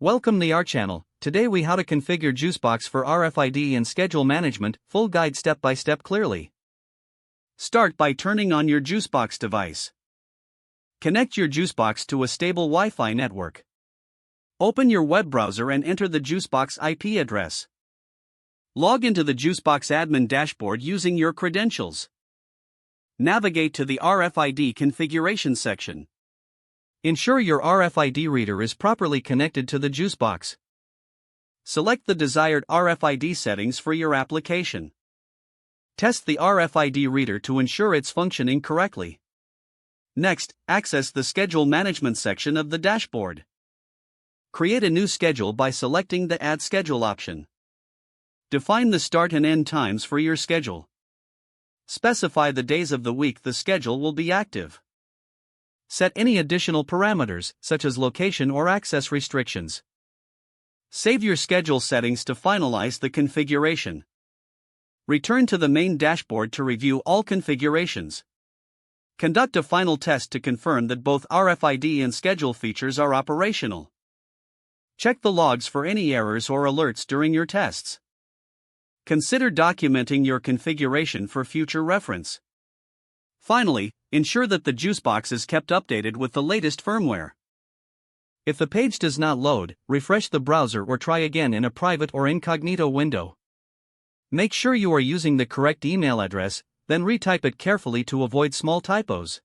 Welcome to our channel. Today we how to configure JuiceBox for RFID and schedule management, full guide step by step clearly. Start by turning on your JuiceBox device. Connect your JuiceBox to a stable Wi-Fi network. Open your web browser and enter the JuiceBox IP address. Log into the JuiceBox admin dashboard using your credentials. Navigate to the RFID configuration section. Ensure your RFID reader is properly connected to the JuiceBox. Select the desired RFID settings for your application. Test the RFID reader to ensure it's functioning correctly. Next, access the Schedule Management section of the dashboard. Create a new schedule by selecting the Add Schedule option. Define the start and end times for your schedule. Specify the days of the week the schedule will be active. Set any additional parameters, such as location or access restrictions. Save your schedule settings to finalize the configuration. Return to the main dashboard to review all configurations. Conduct a final test to confirm that both RFID and schedule features are operational. Check the logs for any errors or alerts during your tests. Consider documenting your configuration for future reference. Finally, ensure that the JuiceBox is kept updated with the latest firmware. If the page does not load, refresh the browser or try again in a private or incognito window. Make sure you are using the correct email address, then retype it carefully to avoid small typos.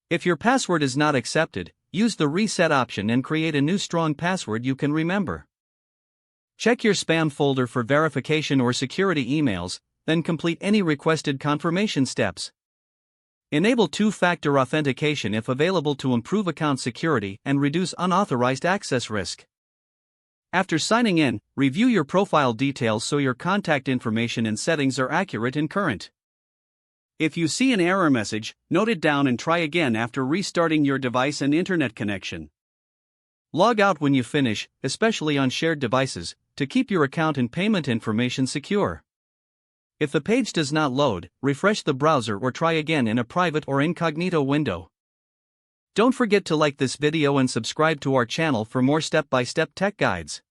If your password is not accepted, use the reset option and create a new strong password you can remember. Check your spam folder for verification or security emails, then complete any requested confirmation steps. Enable two-factor authentication if available to improve account security and reduce unauthorized access risk. After signing in, review your profile details so your contact information and settings are accurate and current. If you see an error message, note it down and try again after restarting your device and internet connection. Log out when you finish, especially on shared devices, to keep your account and payment information secure. If the page does not load, refresh the browser or try again in a private or incognito window. Don't forget to like this video and subscribe to our channel for more step-by-step tech guides.